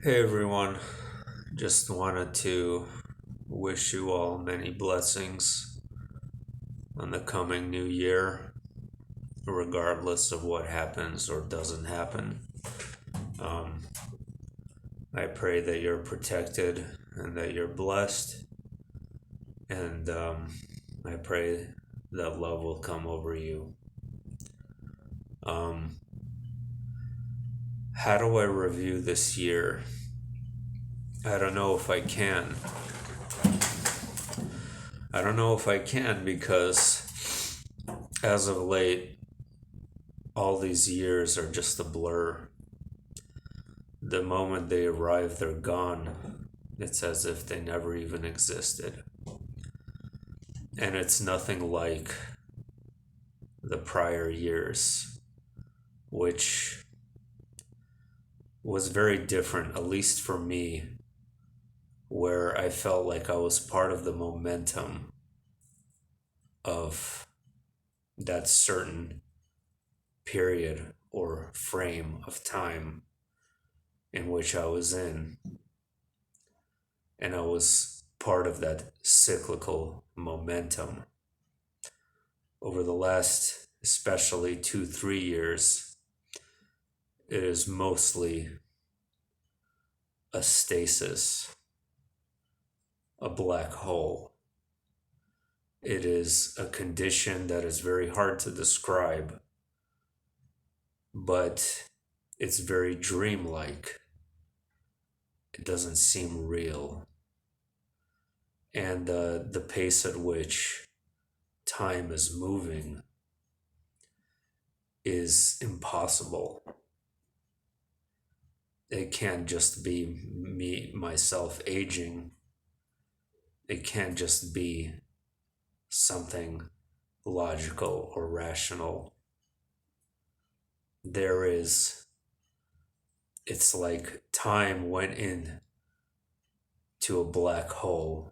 Hey everyone, just wanted to wish you all many blessings on the coming new year, regardless of what happens or doesn't happen. Um, I pray that you're protected and that you're blessed, and I pray that love will come over you. Um, how do I review this year? I don't know if I can. I don't know if I can because as of late, all these years are just a blur. The moment they arrive, they're gone. It's as if they never even existed. And it's nothing like the prior years, which was very different, at least for me, where I felt like I was part of the momentum of that certain period or frame of time in which I was in. And I was part of that cyclical momentum. Over the last, especially 2, 3 years, it is mostly a stasis, a black hole. It is a condition that is very hard to describe, but it's very dreamlike. It doesn't seem real. And the pace at which time is moving is impossible. It can't just be myself aging. It can't just be something logical or rational. It's like time went in to a black hole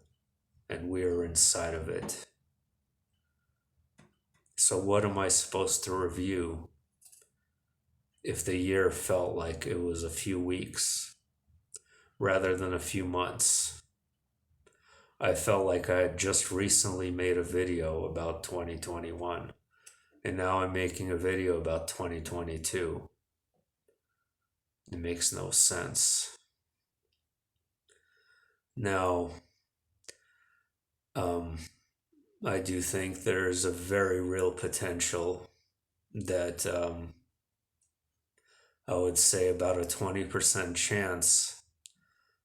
and we're inside of it. So what am I supposed to review if the year felt like it was a few weeks rather than a few months? I felt like I had just recently made a video about 2021, and now I'm making a video about 2022. It makes no sense. Now, I do think there's a very real potential that I would say about a 20% chance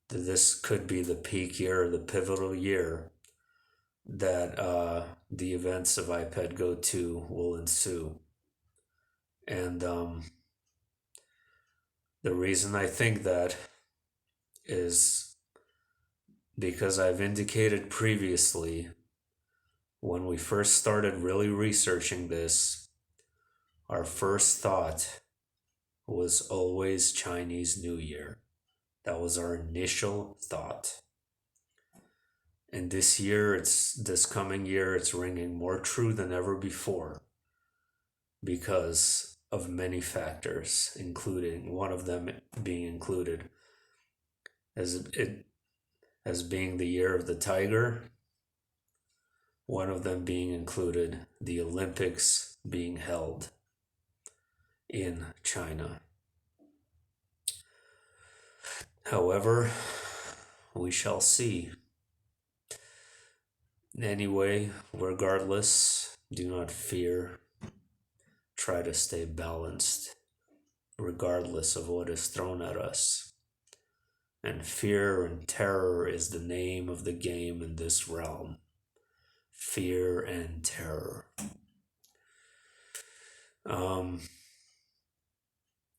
that this could be the peak year, the pivotal year, that the events of iPad Go 2 will ensue. And the reason I think that is because I've indicated previously, when we first started really researching this, our first thought was always Chinese New Year. That was our initial thought. And this coming year, it's ringing more true than ever before because of many factors, including one of them being included as being the year of the tiger, one of them being included the Olympics being held in China. However, we shall see. Anyway, regardless, do not fear. Try to stay balanced, regardless of what is thrown at us. And fear and terror is the name of the game in this realm. Fear and terror.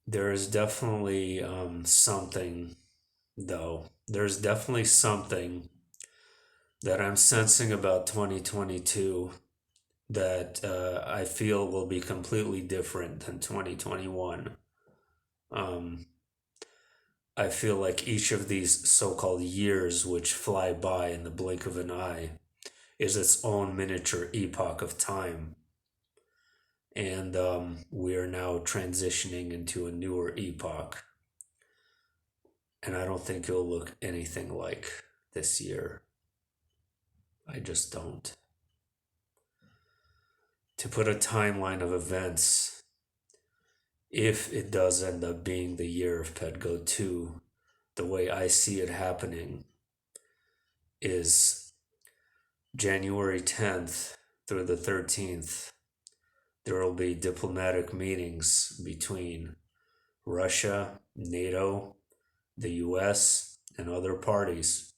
There is definitely something, though. There's definitely something that I'm sensing about 2022 that I feel will be completely different than 2021. I feel like each of these so-called years, which fly by in the blink of an eye, is its own miniature epoch of time. And we are now transitioning into a newer epoch. And I don't think it'll look anything like this year. I just don't. To put a timeline of events, if it does end up being the year of PetGo 2, the way I see it happening is January 10th through the 13th, there will be diplomatic meetings between Russia, NATO, the US, and other parties.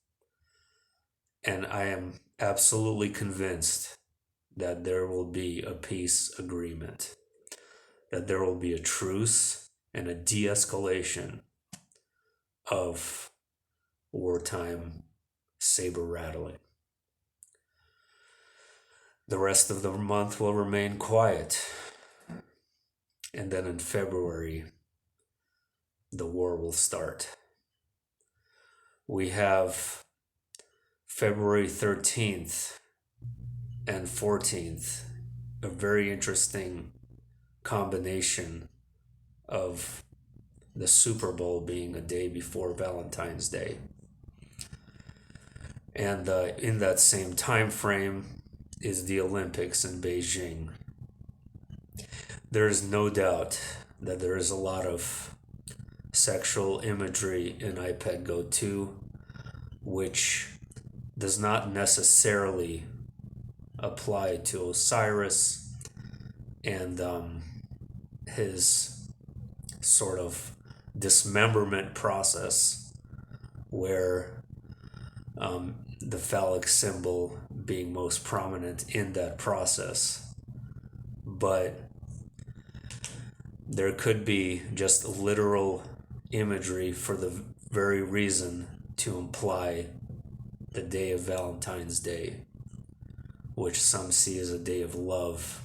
And I am absolutely convinced that there will be a peace agreement, that there will be a truce and a de-escalation of wartime saber rattling. The rest of the month will remain quiet. And then in February, the war will start. We have February 13th and 14th, a very interesting combination of the Super Bowl being a day before Valentine's Day. And in that same time frame is the Olympics in Beijing. There is no doubt that there is a lot of sexual imagery in iPad Go 2, which does not necessarily apply to Osiris and his sort of dismemberment process, where the phallic symbol being most prominent in that process. But there could be just literal imagery for the very reason to imply the day of Valentine's Day, which some see as a day of love,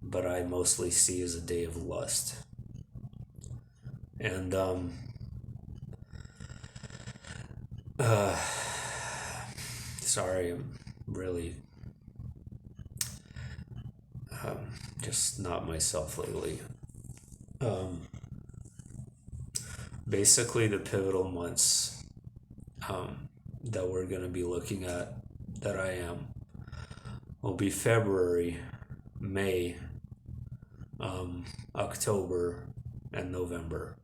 but I mostly see as a day of lust. And sorry, I'm really just not myself lately. Basically, the pivotal months that we're going to be looking at, that I am, will be February, May, October, and November.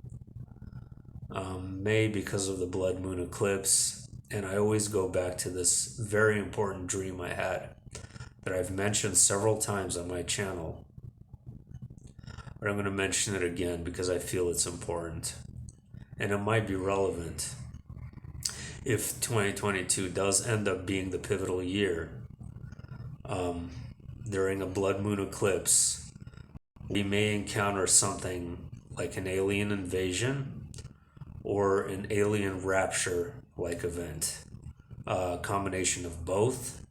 May because of the blood moon eclipse, and I always go back to this very important dream I had that I've mentioned several times on my channel, but I'm going to mention it again because I feel it's important and it might be relevant if 2022 does end up being the pivotal year. During a blood moon eclipse, we may encounter something like an alien invasion or an alien rapture like event, a combination of both.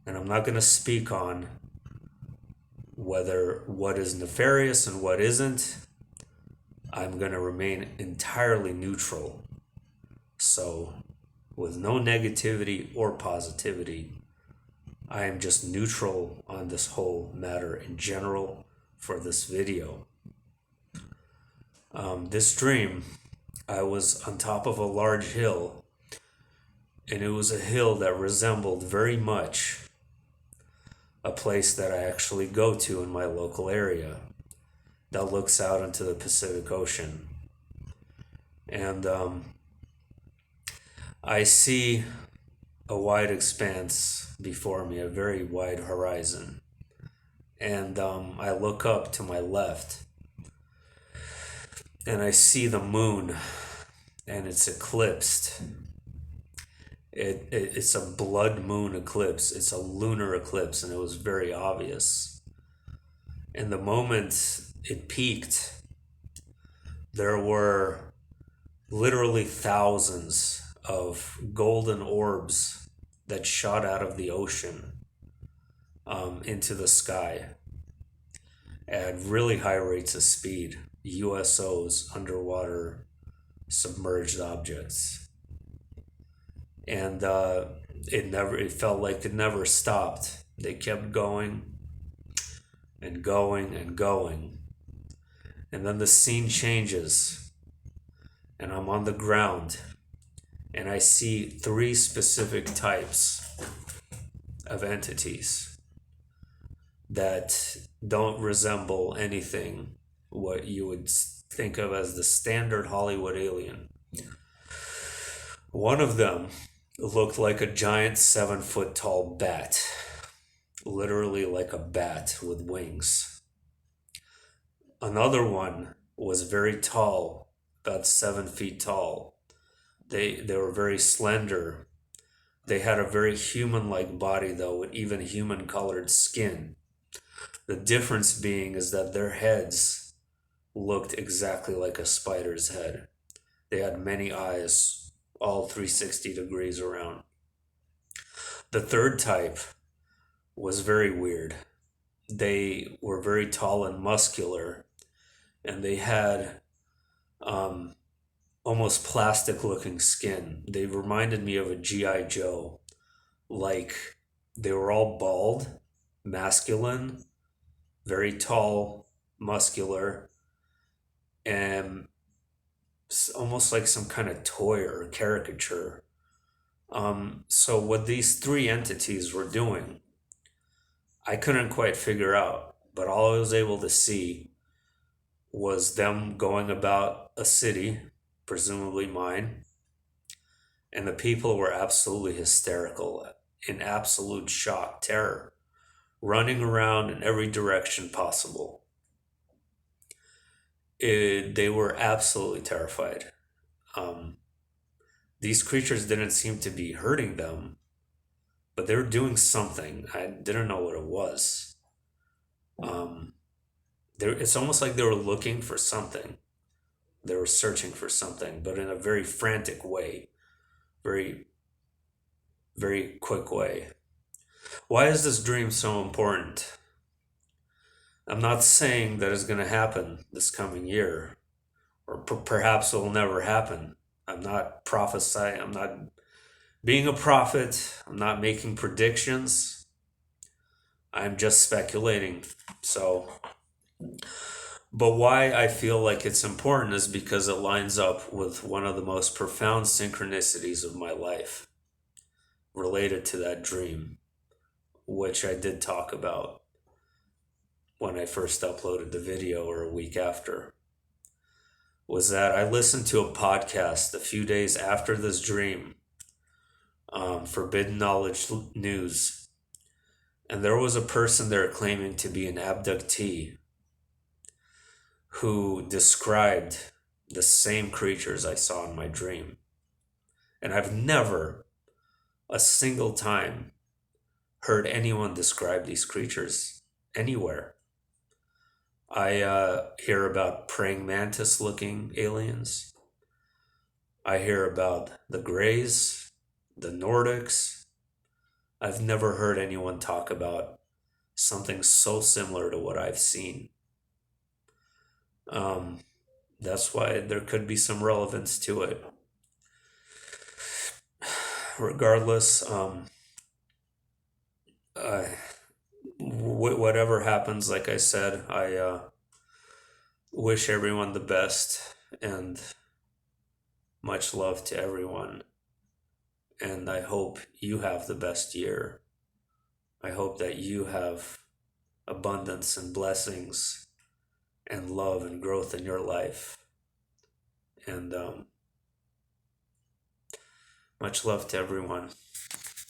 And I'm not going to speak on what is nefarious and what isn't. I'm going to remain entirely neutral. So, with no negativity or positivity, I am just neutral on this whole matter in general for this video. This dream, I was on top of a large hill, and it was a hill that resembled very much a place that I actually go to in my local area that looks out into the Pacific Ocean. And I see a wide expanse before me, a very wide horizon. And I look up to my left and I see the moon, and it's eclipsed. It's a blood moon eclipse. It's a lunar eclipse, and it was very obvious. And the moment it peaked, there were literally thousands of golden orbs that shot out of the ocean into the sky at really high rates of speed. USOs, underwater submerged objects. And it felt like it never stopped. They kept going and going and going. And then the scene changes, and I'm on the ground, and I see three specific types of entities that don't resemble anything what you would think of as the standard Hollywood alien. One of them looked like a giant 7-foot tall bat, literally like a bat with wings. Another one was very tall, about 7 feet tall. They were very slender. They had a very human-like body, though, with even human-colored skin. The difference being is that their heads looked exactly like a spider's head. They had many eyes, all 360 degrees around. The third type was very weird. They were very tall and muscular, and they had almost plastic-looking skin. They reminded me of a G.I. Joe. Like, they were all bald, masculine, very tall, muscular, and almost like some kind of toy or caricature. So what these three entities were doing, I couldn't quite figure out, but all I was able to see was them going about a city, presumably mine, and the people were absolutely hysterical, in absolute shock, terror, running around in every direction possible. They were absolutely terrified. These creatures didn't seem to be hurting them, but they were doing something. I didn't know what it was. It's almost like they were looking for something. They were searching for something, but in a very frantic way, very, very quick way. Why is this dream so important? I'm not saying that it's going to happen this coming year, or perhaps it will never happen. I'm not prophesying. I'm not being a prophet. I'm not making predictions. I'm just speculating. But why I feel like it's important is because it lines up with one of the most profound synchronicities of my life related to that dream, which I did talk about when I first uploaded the video or a week after, was that I listened to a podcast a few days after this dream, Forbidden Knowledge News, and there was a person there claiming to be an abductee who described the same creatures I saw in my dream. And I've never, a single time, heard anyone describe these creatures anywhere. I hear about praying mantis looking aliens. I hear about the Greys, the Nordics. I've never heard anyone talk about something so similar to what I've seen. That's why there could be some relevance to it. Regardless, whatever happens, like I said, I wish everyone the best and much love to everyone. And I hope you have the best year. I hope that you have abundance and blessings and love and growth in your life. And much love to everyone.